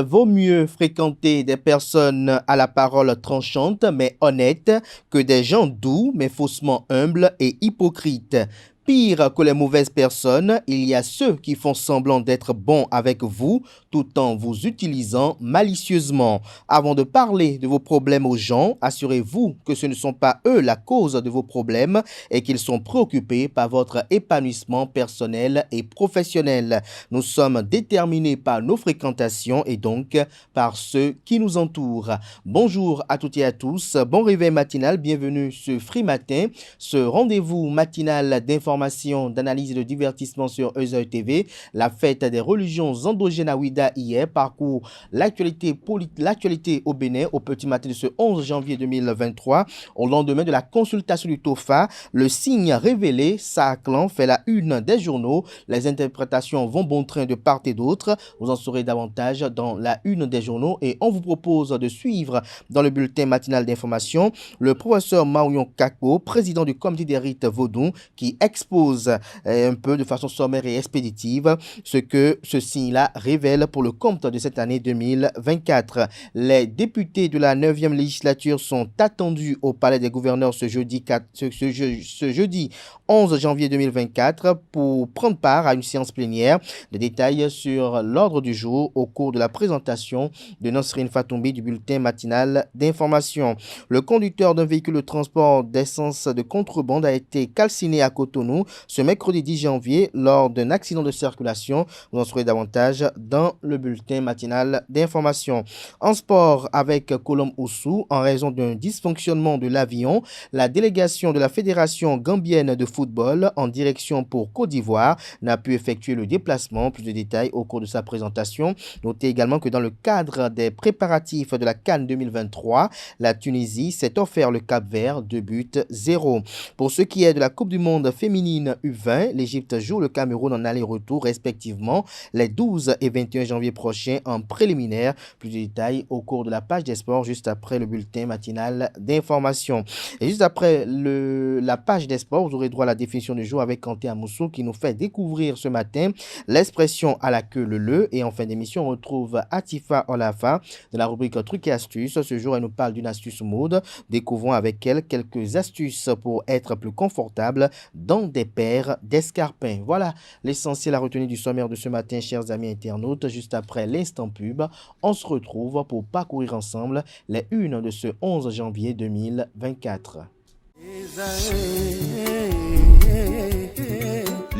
Il vaut mieux fréquenter des personnes à la parole tranchante mais honnêtes que des gens doux mais faussement humbles et hypocrites. Pire que les mauvaises personnes, il y a ceux qui font semblant d'être bons avec vous tout en vous utilisant malicieusement. Avant de parler de vos problèmes aux gens, assurez-vous que ce ne sont pas eux la cause de vos problèmes et qu'ils sont préoccupés par votre épanouissement personnel et professionnel. Nous sommes déterminés par nos fréquentations et donc par ceux qui nous entourent. Bonjour à toutes et à tous, bon réveil matinal, bienvenue sur Free Matin, ce rendez-vous matinal d'information, d'analyse et de divertissement sur Eusa TV. La fête des religions endogènes à Ouida hier parcourt l'actualité au Bénin au petit matin de ce 11 janvier 2023. Au lendemain de la consultation du TOFA, le signe révélé, Saaklan, fait la une des journaux. Les interprétations vont bon train de part et d'autre. Vous en saurez davantage dans la une des journaux et on vous propose de suivre dans le bulletin matinal d'information le professeur Maouyon Kako, président du comité des rites Vaudou, qui expose un peu de façon sommaire et expéditive ce que ce signe-là révèle pour le compte de cette année 2024. Les députés de la 9e législature sont attendus au Palais des gouverneurs ce jeudi 11 janvier 2024 pour prendre part à une séance plénière. Des détails sur l'ordre du jour au cours de la présentation de Nosrine Fatoumbi du bulletin matinal d'information. Le conducteur d'un véhicule de transport d'essence de contrebande a été calciné à Cotonou ce mercredi 10 janvier lors d'un accident de circulation. Vous en saurez davantage dans le bulletin matinal d'information. En sport, avec Colombe Oussou, en raison d'un dysfonctionnement de l'avion, la délégation de la Fédération gambienne de football en direction pour Côte d'Ivoire n'a pu effectuer le déplacement. Plus de détails au cours de sa présentation. Notez également que dans le cadre des préparatifs de la CAN 2023, la Tunisie s'est offert le Cap-Vert 2-0. Pour ce qui est de la Coupe du Monde féminine U20, l'Égypte joue le Cameroun en aller-retour respectivement les 12 et 21 janvier prochains en préliminaire. Plus de détails au cours de la page des sports juste après le bulletin matinal d'information. Et juste après la page des sports, vous aurez droit à la définition du jour avec Kanté Amoussou qui nous fait découvrir ce matin l'expression à la queue le. Et en fin d'émission, on retrouve Atifa Olafa de la rubrique Trucs et astuces. Ce jour, elle nous parle d'une astuce mode. Découvrons avec elle quelques astuces pour être plus confortable dans des paires d'escarpins. Voilà l'essentiel à retenir du sommaire de ce matin, chers amis internautes. Juste après l'instant pub, on se retrouve pour parcourir ensemble les unes de ce 11 janvier 2024.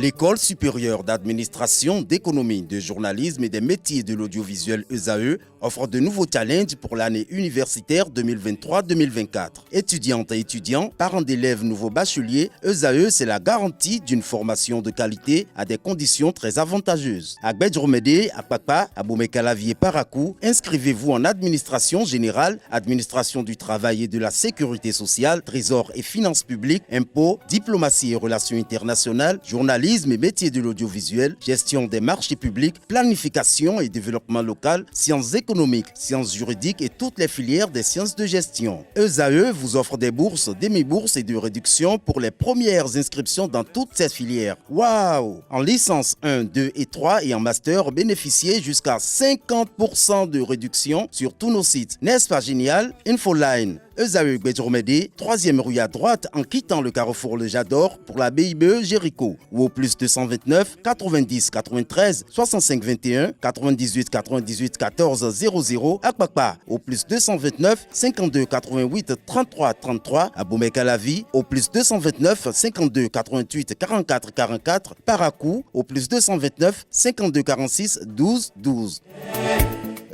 L'École supérieure d'administration, d'économie, de journalisme et des métiers de l'audiovisuel ESAE offre de nouveaux challenges pour l'année universitaire 2023-2024. Étudiantes et étudiants, parents d'élèves nouveaux bacheliers, ESAE, c'est la garantie d'une formation de qualité à des conditions très avantageuses. À Gbedjromede, à Papa, à Boumekalavi et Parakou, inscrivez-vous en administration générale, administration du travail et de la sécurité sociale, trésor et finances publiques, impôts, diplomatie et relations internationales, journalisme et métiers de l'audiovisuel, gestion des marchés publics, planification et développement local, sciences économiques, sciences juridiques et toutes les filières des sciences de gestion. ESAE vous offre des bourses, demi-bourses et de réductions pour les premières inscriptions dans toutes ces filières. Waouh! En licence 1, 2 et 3 et en master, bénéficiez jusqu'à 50% de réduction sur tous nos sites. N'est-ce pas génial? Infoline. ESAE Gbedjromede, 3e rue à droite en quittant le carrefour Le Jador pour la BIBE Jéricho ou au plus 229 90 93 65 21 98 98 14 00 à Kpakpa au plus 229 52 88 33 33 à Boumekalavi au plus 229 52 88 44 44 Parakou au plus 229 52 46 12 12.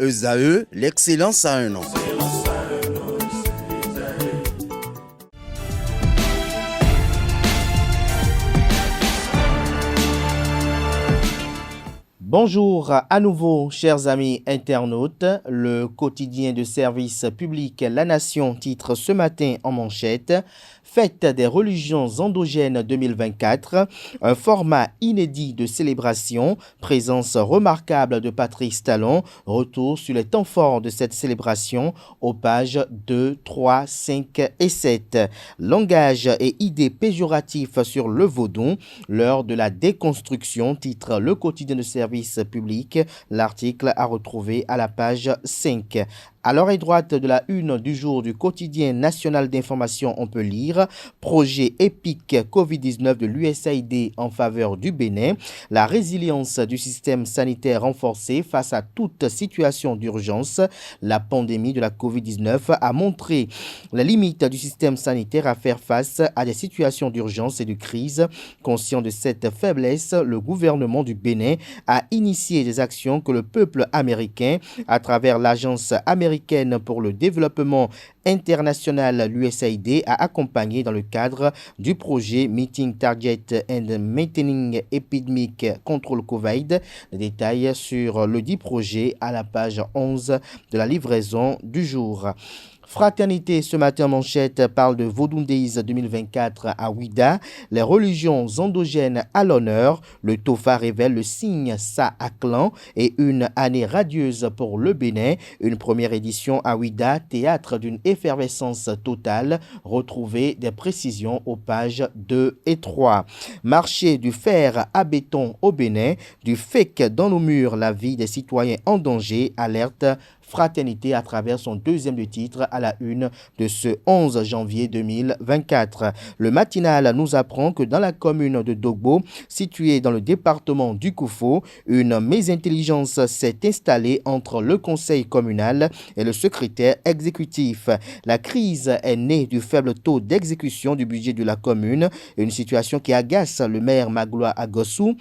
ESAE, l'excellence à un an. Bonjour à nouveau, chers amis internautes. Le quotidien de service public La Nation titre ce matin en manchette Fête des religions endogènes 2024, un format inédit de célébration, présence remarquable de Patrice Talon, retour sur les temps forts de cette célébration aux pages 2, 3, 5 et 7. Langage et idées péjoratifs sur le vaudou, l'heure de la déconstruction, titre Le quotidien de service public, l'article à retrouver à la page 5. À l'oreille droite de la une du jour du quotidien national d'information, on peut lire « Projet épique Covid-19 de l'USAID en faveur du Bénin ». La résilience du système sanitaire renforcée face à toute situation d'urgence. La pandémie de la Covid-19 a montré les limites du système sanitaire à faire face à des situations d'urgence et de crise. Conscient de cette faiblesse, le gouvernement du Bénin a initié des actions que le peuple américain, à travers l'Agence américaine pour le développement international, l'USAID, a accompagné dans le cadre du projet Meeting Target and Maintaining Epidemic Control COVID. Les détails sur le dit projet à la page 11 de la livraison du jour. Fraternité, ce matin, manchette parle de Vodou Days 2024 à Ouida. Les religions endogènes à l'honneur. Le TOFA révèle le signe Sa-Aklan et une année radieuse pour le Bénin. Une première édition à Ouida, théâtre d'une effervescence totale. Retrouvez des précisions aux pages 2 et 3. Marché du fer à béton au Bénin. Du fake dans nos murs, la vie des citoyens en danger. Alerte Fraternité à travers son deuxième titre à la une de ce 11 janvier 2024. Le matinal nous apprend que dans la commune de Dogbo, située dans le département du Koufo, une mésintelligence s'est installée entre le conseil communal et le secrétaire exécutif. La crise est née du faible taux d'exécution du budget de la commune, une situation qui agace le maire Magloire Agossou,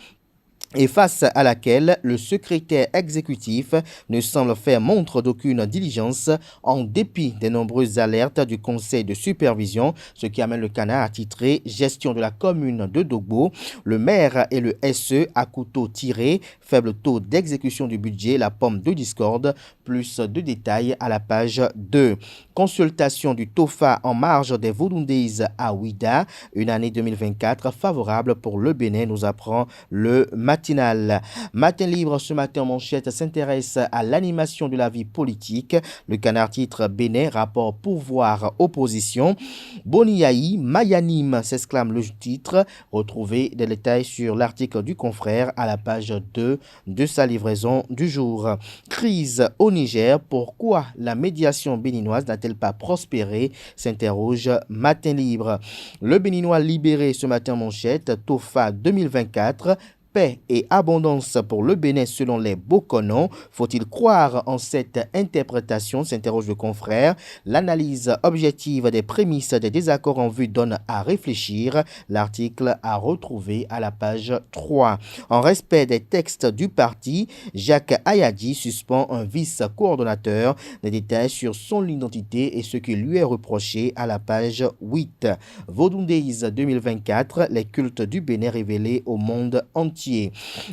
et face à laquelle le secrétaire exécutif ne semble faire montre d'aucune diligence en dépit des nombreuses alertes du conseil de supervision, ce qui amène le canard à titrer « Gestion de la commune de Dogbo ». Le maire et le SE à couteau tiré, faible taux d'exécution du budget, la pomme de discorde, plus de détails à la page 2. Consultation du TOFA en marge des Vodou Days à Ouida, une année 2024 favorable pour le Bénin, nous apprend le matinal. Matin libre ce matin en manchette s'intéresse à l'animation de la vie politique. Le canard titre Bénin, rapport pouvoir-opposition. Boniaï, Mayanim s'exclame le titre. Retrouvez des détails sur l'article du confrère à la page 2 de sa livraison du jour. Crise au Niger, pourquoi la médiation béninoise n'a-t-elle pas prospéré, s'interroge Matin libre. Le Béninois libéré ce matin manchette, TOFA 2024. Paix et abondance pour le Bénin selon les Bokonon. Faut-il croire en cette interprétation, s'interroge le confrère. L'analyse objective des prémices des désaccords en vue donne à réfléchir. L'article à retrouver à la page 3. En respect des textes du parti, Jacques Ayadi suspend un vice-coordonnateur. Des détails sur son identité et ce qui lui est reproché à la page 8. Vodou Days 2024, les cultes du Bénin révélés au monde entier.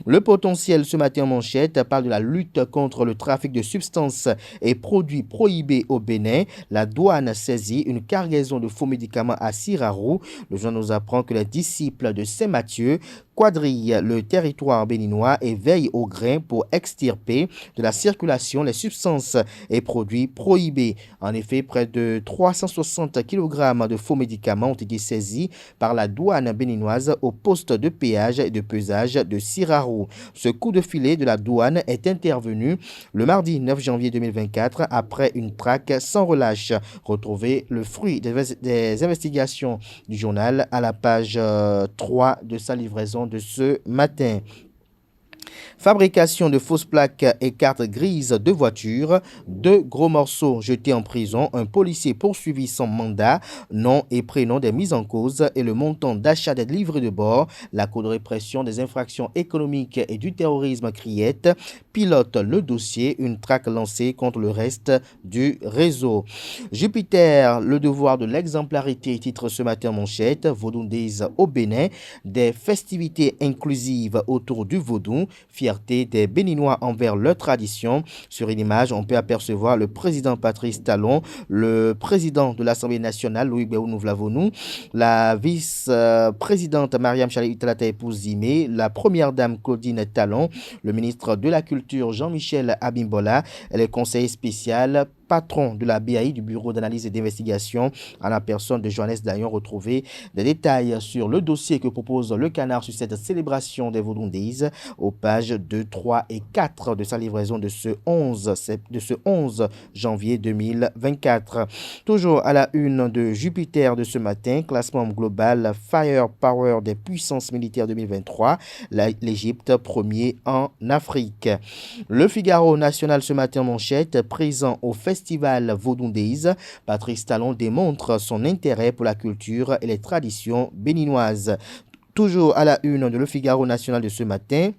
Le potentiel ce matin en manchette parle de la lutte contre le trafic de substances et produits prohibés au Bénin. La douane saisit une cargaison de faux médicaments à Sirarou. Le journal nous apprend que les disciples de Saint-Mathieu quadrille le territoire béninois et veille au grain pour extirper de la circulation les substances et produits prohibés. En effet, près de 360 kg de faux médicaments ont été saisis par la douane béninoise au poste de péage et de pesage de Sirarou. Ce coup de filet de la douane est intervenu le mardi 9 janvier 2024 après une traque sans relâche. Retrouvez le fruit des investigations du journal à la page 3 de sa livraison de ce matin. Fabrication de fausses plaques et cartes grises de voitures. 2 gros morceaux jetés en prison. Un policier poursuivi sans mandat. Nom et prénom des mises en cause et le montant d'achat des livrets de bord. La Cour de répression des infractions économiques et du terrorisme Criette pilote le dossier. Une traque lancée contre le reste du réseau. Jupiter, le devoir de l'exemplarité, titre ce matin manchette. Vodou Days au Bénin. Des festivités inclusives autour du vaudou. fierté des Béninois envers leur tradition. Sur une image, on peut apercevoir le président Patrice Talon, le président de l'Assemblée nationale, Louis Béounou Vlavonou, la vice-présidente Mariam Chalitalata Épouse-Zimé, la première dame Claudine Talon, le ministre de la Culture Jean-Michel Abimbola et le conseiller spécial patron de la BAI, du Bureau d'analyse et d'investigation, à la personne de Johannes Dayon. Retrouvé des détails sur le dossier que propose le Canard sur cette célébration des Vodou Days aux pages 2, 3 et 4 de sa livraison de ce 11 janvier 2024. Toujours à la une de Jupiter de ce matin, classement global Firepower des puissances militaires 2023, l'Égypte premier en Afrique. Le Figaro national ce matin manchette, présent au Festival Vodou Days, Patrice Talon démontre son intérêt pour la culture et les traditions béninoises. Toujours à la une de Le Figaro national de ce matin,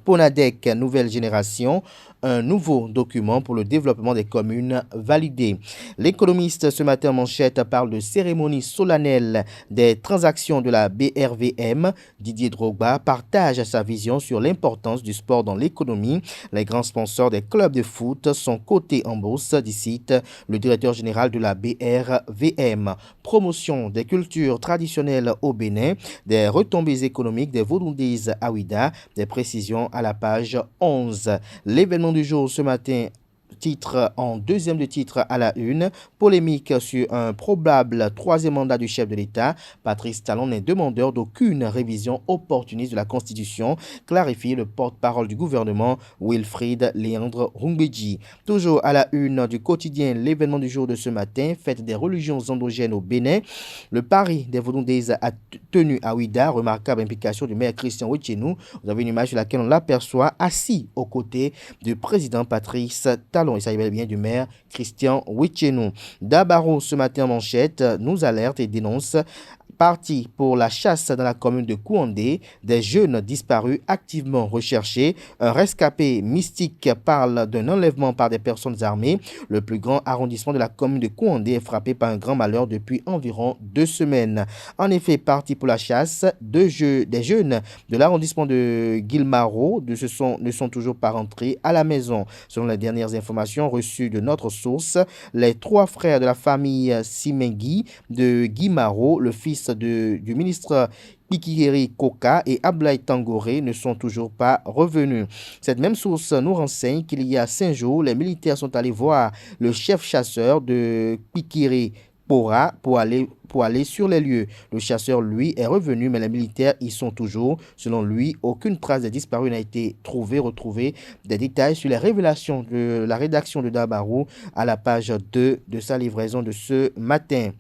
Ponadec Nouvelle Génération, un nouveau document pour le développement des communes validé. L'économiste ce matin manchette parle de cérémonie solennelle des transactions de la BRVM. Didier Drogba partage sa vision sur l'importance du sport dans l'économie. Les grands sponsors des clubs de foot sont cotés en bourse, dit le directeur général de la BRVM. Promotion des cultures traditionnelles au Bénin, des retombées économiques des Vodou Days à Ouida, des précisions à la page 11. L'événement du jour ce matin, titre en deuxième de titre à la une, polémique sur un probable troisième mandat du chef de l'État. Patrice Talon n'est demandeur d'aucune révision opportuniste de la Constitution, clarifie le porte-parole du gouvernement Wilfried Léandre Rumbedji. Toujours à la une du quotidien, l'événement du jour de ce matin, fête des religions endogènes au Bénin. Le pari des Vodou Days a tenu à Ouida, remarquable implication du maire Christian Ouetchenou. Vous avez une image sur laquelle on l'aperçoit assis aux côtés du président Patrice Talon. Il s'agit bien du maire Christian Ouetchenou. Dabaro, ce matin en manchette, nous alerte et dénonce parti pour la chasse dans la commune de Kouandé, des jeunes disparus activement recherchés. Un rescapé mystique parle d'un enlèvement par des personnes armées. Le plus grand arrondissement de la commune de Kouandé est frappé par un grand malheur depuis environ 2 semaines. En effet, parti pour la chasse, des jeunes de l'arrondissement de Guilmaro ne sont toujours pas rentrés à la maison. Selon les dernières informations reçues de notre source, les 3 frères de la famille Simengui de Guimaro, le fils du ministre Pikiri Koka et Ablaï Tangoré ne sont toujours pas revenus. Cette même source nous renseigne qu'il y a 5 jours, les militaires sont allés voir le chef chasseur de Pikiri Pora pour aller sur les lieux. Le chasseur, lui, est revenu, mais les militaires y sont toujours. Selon lui, aucune trace des disparus n'a été retrouvée. Des détails sur les révélations de la rédaction de Dabarou à la page 2 de sa livraison de ce matin.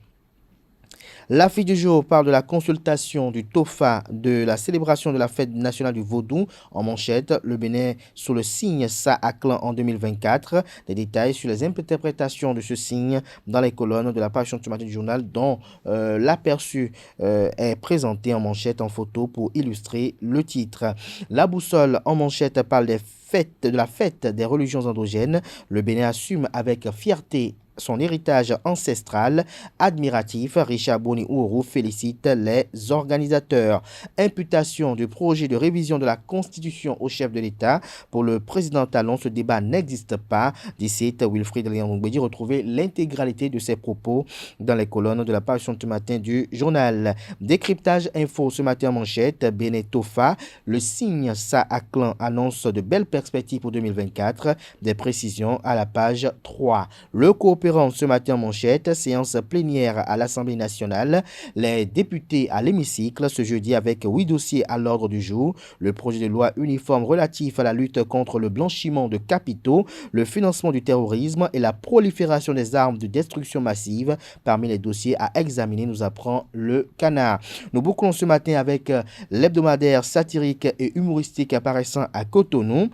L'affiche du jour parle de la consultation du TOFA de la célébration de la fête nationale du Vaudou. En manchette, le Bénin sous le signe Sa-Aklan en 2024. Des détails sur les interprétations de ce signe dans les colonnes de la page ce matin du journal dont l'aperçu est présenté en manchette en photo pour illustrer le titre. La boussole en manchette parle de la fête des religions endogènes. Le Bénin assume avec fierté son héritage ancestral. Admiratif, Richard Boni Ouro félicite les organisateurs. Imputation du projet de révision de la Constitution au chef de l'État. Pour le président Talon, ce débat n'existe pas. D'ici, Wilfried Léandre Rumbedji. Retrouvez l'intégralité de ses propos dans les colonnes de la page ce matin du journal. Décryptage info ce matin en manchette. Benetofa, le signe Sa-Aklan annonce de belles perspectives pour 2024. Des précisions à la page 3. Le coopérant ce matin en manchette, séance plénière à l'Assemblée nationale. Les députés à l'hémicycle ce jeudi avec 8 dossiers à l'ordre du jour. Le projet de loi uniforme relatif à la lutte contre le blanchiment de capitaux, le financement du terrorisme et la prolifération des armes de destruction massive. Parmi les dossiers à examiner, nous apprend le Canard. Nous bouclons ce matin avec l'hebdomadaire satirique et humoristique apparaissant à Cotonou.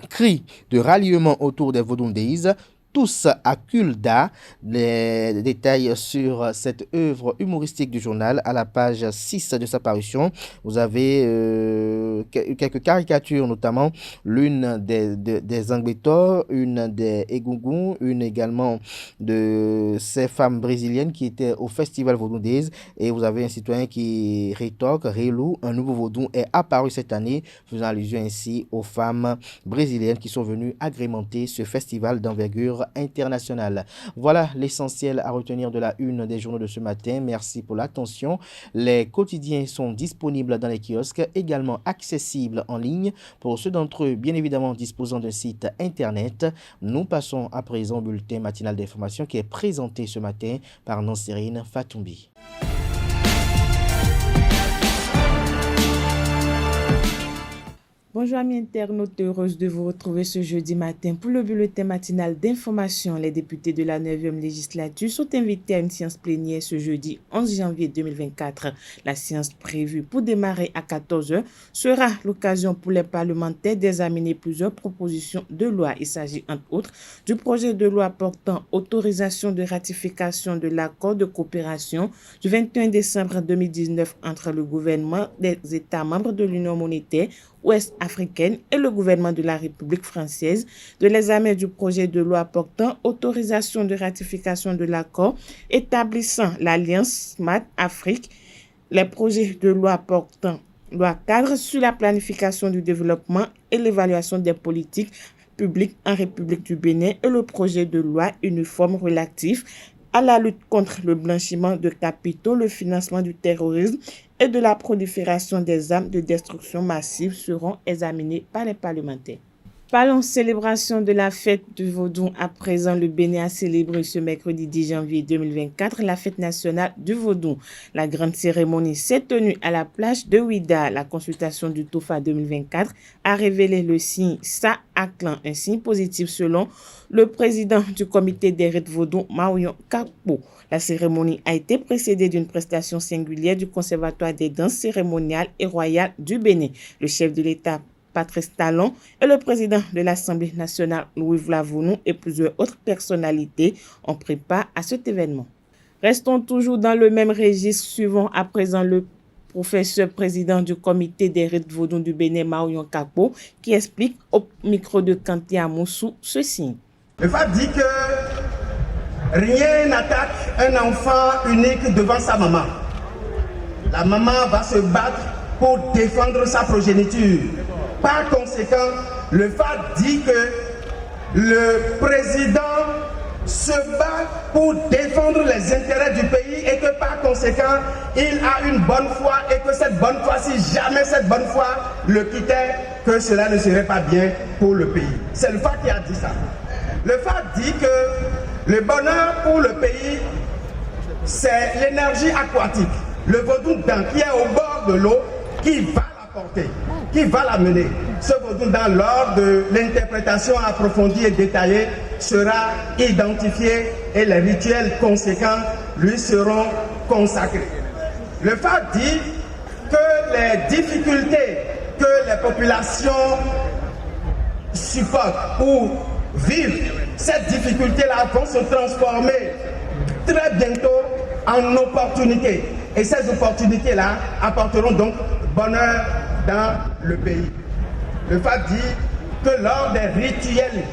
Cri de ralliement autour des Vodou Days. tous à Kulda. Les détails sur cette œuvre humoristique du journal à la page 6 de sa parution. Vous avez quelques caricatures, notamment l'une des Angbetor, une des Egungun, une également de ces femmes brésiliennes qui étaient au Festival Vaudou Days. Et vous avez un citoyen qui rétorque, Relou, un nouveau vaudou est apparu cette année, faisant allusion ainsi aux femmes brésiliennes qui sont venues agrémenter ce festival d'envergure internationale. Voilà l'essentiel à retenir de la une des journaux de ce matin. Merci pour l'attention. Les quotidiens sont disponibles dans les kiosques, également accessibles en ligne pour ceux d'entre eux, bien évidemment, disposant d'un site internet. Nous passons à présent au bulletin matinal d'information qui est présenté ce matin par Nansérine Fatoumbi. Bonjour amis internautes, heureuse de vous retrouver ce jeudi matin pour le bulletin matinal d'information. Les députés de la 9e législature sont invités à une séance plénière ce jeudi 11 janvier 2024. La séance prévue pour démarrer à 14h sera l'occasion pour les parlementaires d'examiner plusieurs propositions de loi. Il s'agit entre autres du projet de loi portant autorisation de ratification de l'accord de coopération du 21 décembre 2019 entre le gouvernement des États membres de l'Union monétaire ouest-africaine et le gouvernement de la République française, de l'examen du projet de loi portant autorisation de ratification de l'accord établissant l'Alliance Smart Afrique, les projets de loi portant loi cadre sur la planification du développement et l'évaluation des politiques publiques en République du Bénin et le projet de loi uniforme relatif à la lutte contre le blanchiment de capitaux, le financement du terrorisme et de la prolifération des armes de destruction massive seront examinés par les parlementaires. Parlons célébration de la fête du Vaudou. À présent, le Bénin a célébré ce mercredi 10 janvier 2024 la fête nationale du Vaudou. La grande cérémonie s'est tenue à la plage de Ouida. La consultation du TOFA 2024 a révélé le signe Sa-Aklan, un signe positif selon le président du comité des rites Vaudou, Maouyon Kakpo. La cérémonie a été précédée d'une prestation singulière du Conservatoire des danses cérémoniales et royales du Bénin. Le chef de l'État, Patrice Talon, et le président de l'Assemblée nationale, Louis Vlavounou, et plusieurs autres personnalités ont pris part à cet événement. Restons toujours dans le même registre, suivant à présent le professeur président du comité des rites Vaudou du Bénin, Maouyon Kakpo, qui explique au micro de Kanté Amoussou ceci. Le FAT dit que rien n'attaque un enfant unique devant sa maman. La maman va se battre pour défendre sa progéniture. Par conséquent, le FAT dit que le président se bat pour défendre les intérêts du pays et que par conséquent, il a une bonne foi et que cette bonne foi, si jamais cette bonne foi le quittait, que cela ne serait pas bien pour le pays. C'est le FAT qui a dit ça. Le FAT dit que le bonheur pour le pays, c'est l'énergie aquatique. Le vaudou qui est au bord de l'eau, qui va la porter, qui va la mener. Ce vaudou lors de l'interprétation approfondie et détaillée, sera identifié et les rituels conséquents lui seront consacrés. Le FAT dit que les difficultés que les populations supportent pour vivre, cette difficulté-là vont se transformer très bientôt en opportunités. Et ces opportunités-là apporteront donc bonheur dans le pays. Le FAT dit que lors des rituels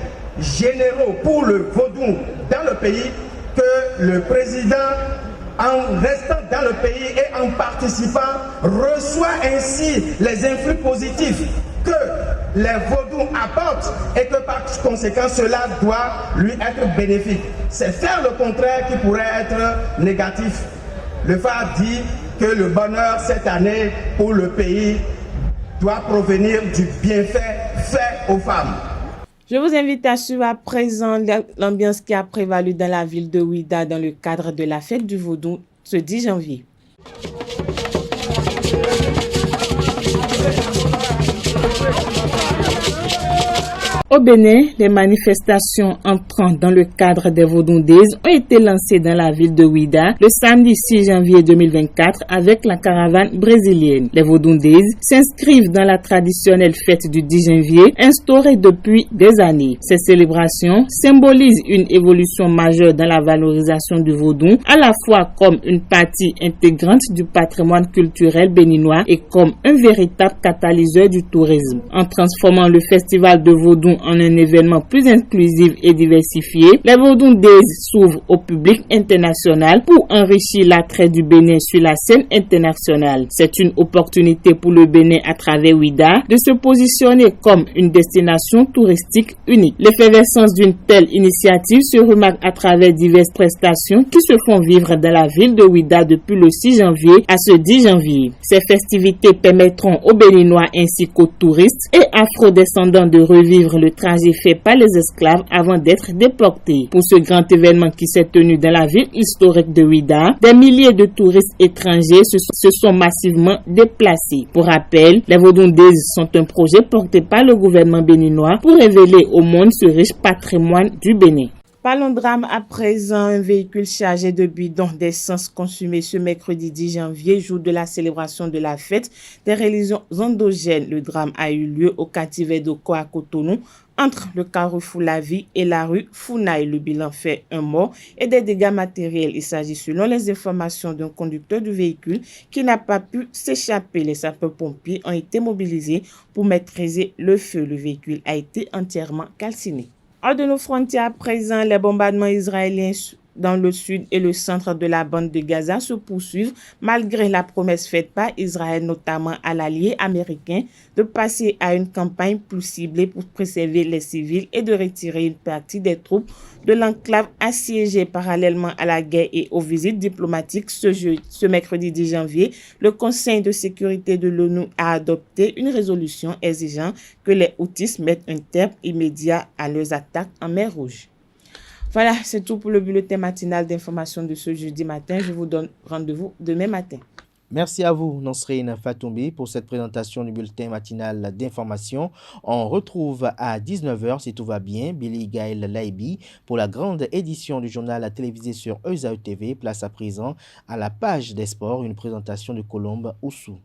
généraux pour le vaudou dans le pays, que le président, en restant dans le pays et en participant, reçoit ainsi les influx positifs que les vaudous apportent et que par conséquent cela doit lui être bénéfique. C'est faire le contraire qui pourrait être négatif. Le FAT dit que le bonheur cette année pour le pays doit provenir du bienfait fait aux femmes. Je vous invite à suivre à présent l'ambiance qui a prévalu dans la ville de Ouida dans le cadre de la fête du Vaudou ce 10 janvier. Au Bénin, les manifestations entrant dans le cadre des Vodou Days ont été lancées dans la ville de Ouidah le samedi 6 janvier 2024 avec la caravane brésilienne. Les Vodou Days s'inscrivent dans la traditionnelle fête du 10 janvier instaurée depuis des années. Ces célébrations symbolisent une évolution majeure dans la valorisation du vaudou, à la fois comme une partie intégrante du patrimoine culturel béninois et comme un véritable catalyseur du tourisme. En transformant le festival de vaudou en un événement plus inclusif et diversifié, les Vodou Days s'ouvrent au public international pour enrichir l'attrait du Bénin sur la scène internationale. C'est une opportunité pour le Bénin à travers Ouidah de se positionner comme une destination touristique unique. L'effervescence d'une telle initiative se remarque à travers diverses prestations qui se font vivre dans la ville de Ouidah depuis le 6 janvier à ce 10 janvier. Ces festivités permettront aux Béninois ainsi qu'aux touristes et afro-descendants de revivre le trajet fait par les esclaves avant d'être déportés. Pour ce grand événement qui s'est tenu dans la ville historique de Ouidah, des milliers de touristes étrangers se sont massivement déplacés. Pour rappel, les Vodou Days sont un projet porté par le gouvernement béninois pour révéler au monde ce riche patrimoine du Bénin. Parlons drame à présent. Un véhicule chargé de bidons d'essence consumé ce mercredi 10 janvier, jour de la célébration de la fête des religions endogènes. Le drame a eu lieu au quartier d'Oko à Cotonou, entre le carrefour La Vie et la rue Founaï. Le bilan fait un mort et des dégâts matériels. Il s'agit selon les informations d'un conducteur du véhicule qui n'a pas pu s'échapper. Les sapeurs-pompiers ont été mobilisés pour maîtriser le feu. Le véhicule a été entièrement calciné. Hors de nos frontières à présent, les bombardements israéliens dans le sud et le centre de la bande de Gaza se poursuivent malgré la promesse faite par Israël, notamment à l'allié américain, de passer à une campagne plus ciblée pour préserver les civils et de retirer une partie des troupes de l'enclave assiégée. Parallèlement à la guerre et aux visites diplomatiques, ce mercredi 10 janvier, le Conseil de sécurité de l'ONU a adopté une résolution exigeant que les Houthis mettent un terme immédiat à leurs attaques en mer Rouge. Voilà, c'est tout pour le bulletin matinal d'information de ce jeudi matin. Je vous donne rendez-vous demain matin. Merci à vous, Nosrine Fatoumbi, pour cette présentation du bulletin matinal d'information. On retrouve à 19h, si tout va bien, Billy Gaël Laibi pour la grande édition du journal télévisé sur ESAE TV. Place à présent à la page des sports, une présentation de Colombe Oussou.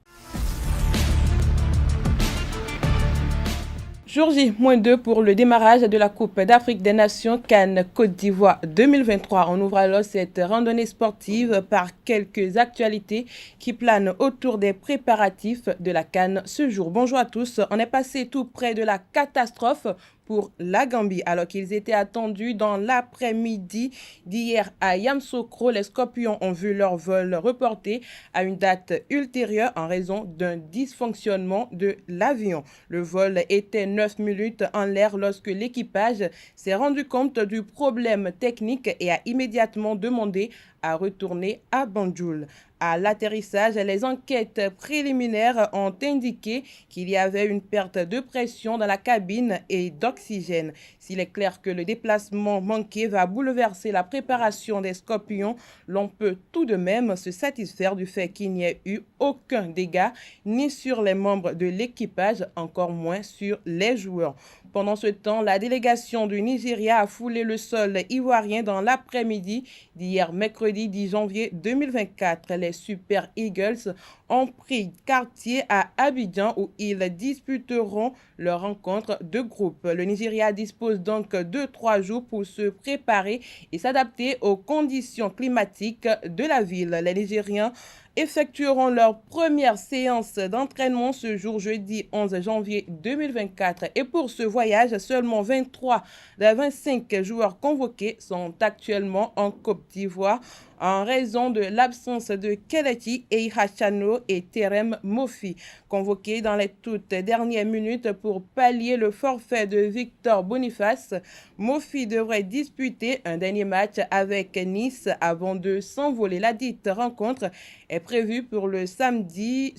Jour J-2 pour le démarrage de la Coupe d'Afrique des Nations CAN Côte d'Ivoire 2023. On ouvre alors cette randonnée sportive par quelques actualités qui planent autour des préparatifs de la CAN ce jour. Bonjour à tous, on est passé tout près de la catastrophe pour la Gambie. Alors qu'ils étaient attendus dans l'après-midi d'hier à Yamoussoukro, les Scorpions ont vu leur vol reporté à une date ultérieure en raison d'un dysfonctionnement de l'avion. Le vol était 9 minutes en l'air lorsque l'équipage s'est rendu compte du problème technique et a immédiatement demandé à retourner à Banjul. À l'atterrissage, les enquêtes préliminaires ont indiqué qu'il y avait une perte de pression dans la cabine et d'oxygène. S'il est clair que le déplacement manqué va bouleverser la préparation des Scorpions, l'on peut tout de même se satisfaire du fait qu'il n'y ait eu aucun dégât ni sur les membres de l'équipage, encore moins sur les joueurs. Pendant ce temps, la délégation du Nigeria a foulé le sol ivoirien dans l'après-midi d'hier mercredi 10 janvier 2024. Les Super Eagles ont pris quartier à Abidjan où ils disputeront leur rencontre de groupe. Le Nigeria dispose donc de 3 jours pour se préparer et s'adapter aux conditions climatiques de la ville. Les Nigériens effectueront leur première séance d'entraînement ce jour jeudi 11 janvier 2024. Et pour ce voyage, seulement 23 des 25 joueurs convoqués sont actuellement en Côte d'Ivoire en raison de l'absence de Kelechi Eihachano et Terem Mofi, convoqués dans les toutes dernières minutes pour pallier le forfait de Victor Boniface. Mofi devrait disputer un dernier match avec Nice avant de s'envoler. La dite rencontre est prévue pour le samedi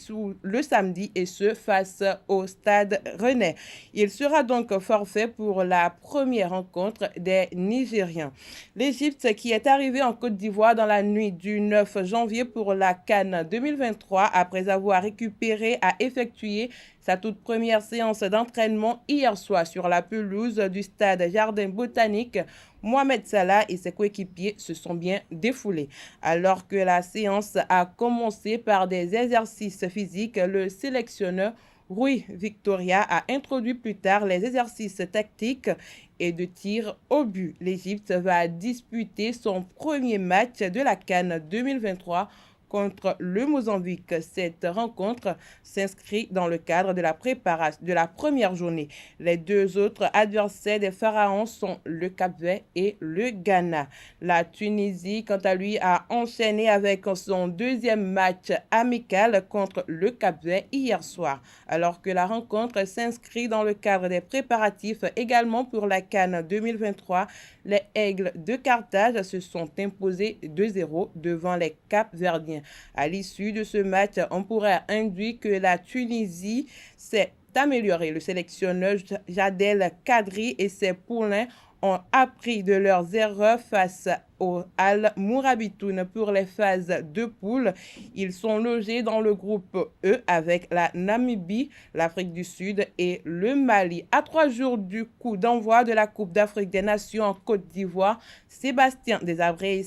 et ce face au Stade Rennais. Il sera donc forfait pour la première rencontre des Nigériens. L'Égypte qui est arrivée en Côte d'Ivoire dans la nuit du 9 janvier pour la CAN 2023 après avoir récupéré à effectuer sa toute première séance d'entraînement hier soir sur la pelouse du stade Jardin Botanique. Mohamed Salah et ses coéquipiers se sont bien défoulés. Alors que la séance a commencé par des exercices physiques, le sélectionneur Rui Victoria a introduit plus tard les exercices tactiques et de tir au but. L'Égypte va disputer son premier match de la CAN 2023 contre le Mozambique. Cette rencontre s'inscrit dans le cadre de la préparation de la première journée. Les deux autres adversaires des Pharaons sont le Cap-Vert et le Ghana. La Tunisie, quant à lui, a enchaîné avec son deuxième match amical contre le Cap-Vert hier soir. Alors que la rencontre s'inscrit dans le cadre des préparatifs également pour la CAN 2023, les Aigles de Carthage se sont imposés 2-0 devant les Cap-Verdiens. À l'issue de ce match, on pourrait induire que la Tunisie s'est améliorée. Le sélectionneur Jadel Kadri et ses poulains ont appris de leurs erreurs face au Al Mourabitoun pour les phases de poule. Ils sont logés dans le groupe E avec la Namibie, l'Afrique du Sud et le Mali. À 3 jours du coup d'envoi de la Coupe d'Afrique des Nations en Côte d'Ivoire, Sébastien Desabrés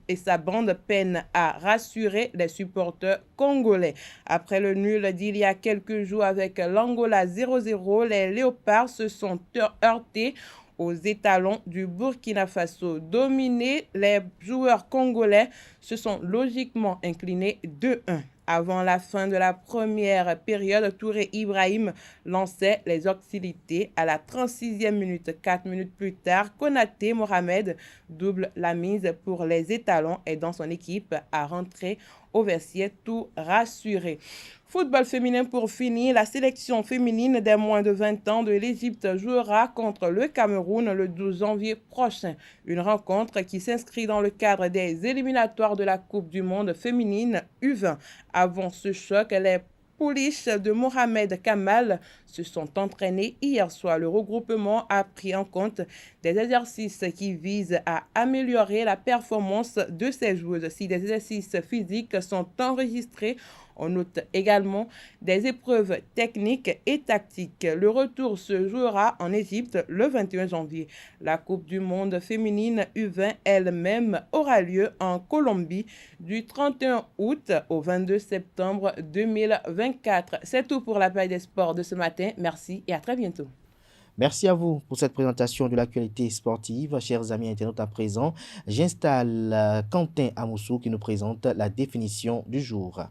et sa bande peinent à rassurer les supporters congolais. Après le nul d'il y a quelques jours avec l'Angola 0-0, les Léopards se sont heurtés aux étalons du Burkina Faso. Dominés, les joueurs congolais se sont logiquement inclinés 2-1. Avant la fin de la première période, Touré Ibrahim lançait les hostilités à la 36e minute. 4 minutes plus tard, Konaté Mohamed double la mise pour les étalons et dans son équipe à rentrer au vestiaire tout rassuré. Football féminin pour finir, la sélection féminine des moins de 20 ans de l'Égypte jouera contre le Cameroun le 12 janvier prochain. Une rencontre qui s'inscrit dans le cadre des éliminatoires de la Coupe du monde féminine U20. Avant ce choc, les pouliches de Mohamed Kamal se sont entraînées hier soir. Le regroupement a pris en compte des exercices qui visent à améliorer la performance de ces joueuses. Si des exercices physiques sont enregistrés, on note également des épreuves techniques et tactiques. Le retour se jouera en Égypte le 21 janvier. La Coupe du monde féminine U20 elle-même aura lieu en Colombie du 31 août au 22 septembre 2024. C'est tout pour la page des sports de ce matin. Merci et à très bientôt. Merci à vous pour cette présentation de l'actualité sportive. Chers amis internautes, à présent, j'installe Quentin Amoussou qui nous présente la définition du jour.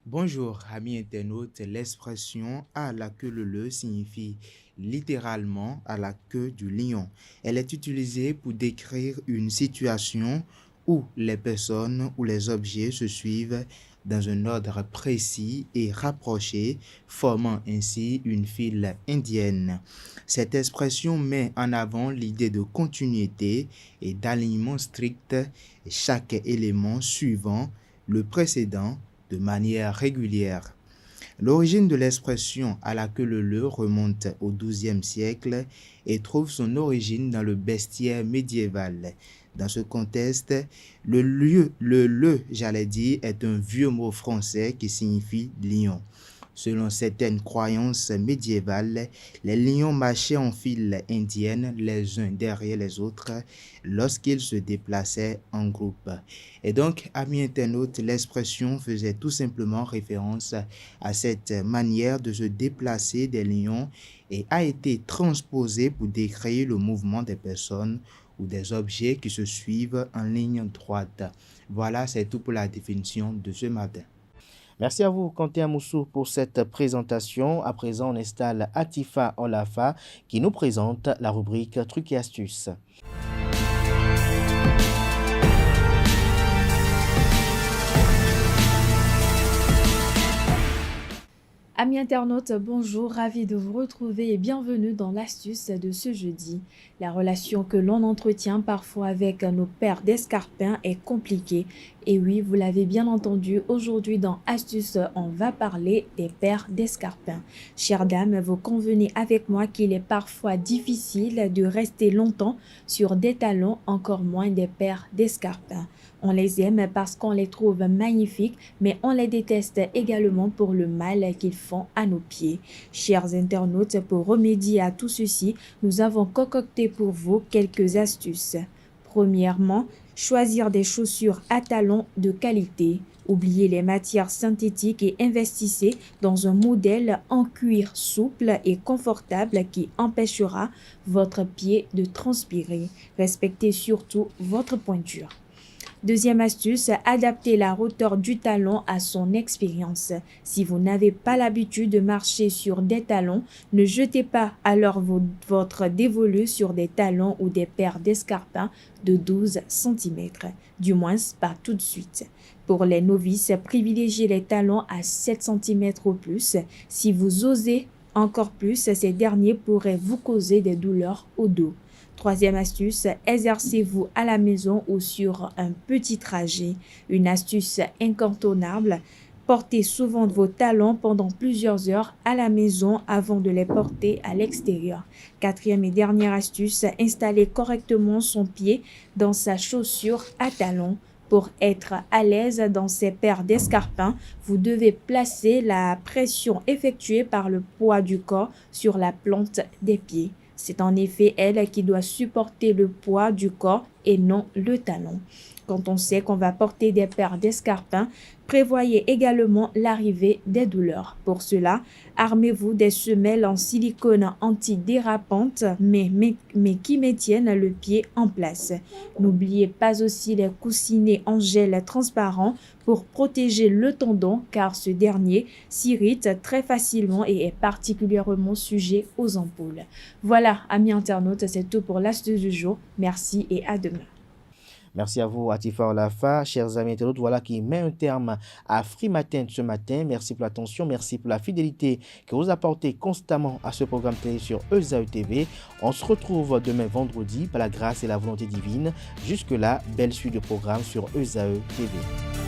Bonjour amis internautes, l'expression « à la queue leu » signifie littéralement « à la queue du lion ». Elle est utilisée pour décrire une situation où les personnes ou les objets se suivent dans un ordre précis et rapproché, formant ainsi une file indienne. Cette expression met en avant l'idée de continuité et d'alignement strict, chaque élément suivant le précédent de manière régulière. L'origine de l'expression « à la queue leu » remonte au XIIe siècle et trouve son origine dans le bestiaire médiéval. Dans ce contexte, le le, est un vieux mot français qui signifie lion. Selon certaines croyances médiévales, les lions marchaient en file indienne les uns derrière les autres lorsqu'ils se déplaçaient en groupe. Et donc, amis internautes, l'expression faisait tout simplement référence à cette manière de se déplacer des lions et a été transposée pour décrire le mouvement des personnes ou des objets qui se suivent en ligne droite. Voilà, c'est tout pour la définition de ce matin. Merci à vous, Quentin Amoussou, pour cette présentation. À présent, on installe Atifa Olafa qui nous présente la rubrique Trucs et astuces. Amis internautes, bonjour, ravi de vous retrouver et bienvenue dans l'astuce de ce jeudi. La relation que l'on entretient parfois avec nos pères d'escarpins est compliquée Et oui, vous l'avez bien entendu, aujourd'hui dans Astuce, on va parler des paires d'escarpins. Chères dames, vous convenez avec moi qu'il est parfois difficile de rester longtemps sur des talons, encore moins des paires d'escarpins. On les aime parce qu'on les trouve magnifiques, mais on les déteste également pour le mal qu'ils font à nos pieds. Chers internautes, pour remédier à tout ceci, nous avons concocté pour vous quelques astuces. Premièrement, choisir des chaussures à talons de qualité. Oubliez les matières synthétiques et investissez dans un modèle en cuir souple et confortable qui empêchera votre pied de transpirer. Respectez surtout votre pointure. Deuxième astuce, adaptez la hauteur du talon à son expérience. Si vous n'avez pas l'habitude de marcher sur des talons, ne jetez pas alors votre dévolu sur des talons ou des paires d'escarpins de 12 cm. Du moins, pas tout de suite. Pour les novices, privilégiez les talons à 7 cm ou plus. Si vous osez encore plus, ces derniers pourraient vous causer des douleurs au dos. Troisième astuce, exercez-vous à la maison ou sur un petit trajet. Une astuce incontournable, portez souvent vos talons pendant plusieurs heures à la maison avant de les porter à l'extérieur. Quatrième et dernière astuce, installez correctement son pied dans sa chaussure à talons. Pour être à l'aise dans ces paires d'escarpins, vous devez placer la pression effectuée par le poids du corps sur la plante des pieds. C'est en effet elle qui doit supporter le poids du corps et non le talon. Quand on sait qu'on va porter des paires d'escarpins, prévoyez également l'arrivée des douleurs. Pour cela, armez-vous des semelles en silicone antidérapantes, mais qui maintiennent le pied en place. N'oubliez pas aussi les coussinets en gel transparent pour protéger le tendon, car ce dernier s'irrite très facilement et est particulièrement sujet aux ampoules. Voilà, amis internautes, c'est tout pour l'astuce du jour. Merci et à demain. Merci à vous, Atifa Olafa. Chers amis internautes, voilà qui met un terme à Free Matin ce matin. Merci pour l'attention, merci pour la fidélité que vous apportez constamment à ce programme télé sur ESAE TV. On se retrouve demain vendredi par la grâce et la volonté divine. Jusque-là, belle suite de programmes sur ESAE TV.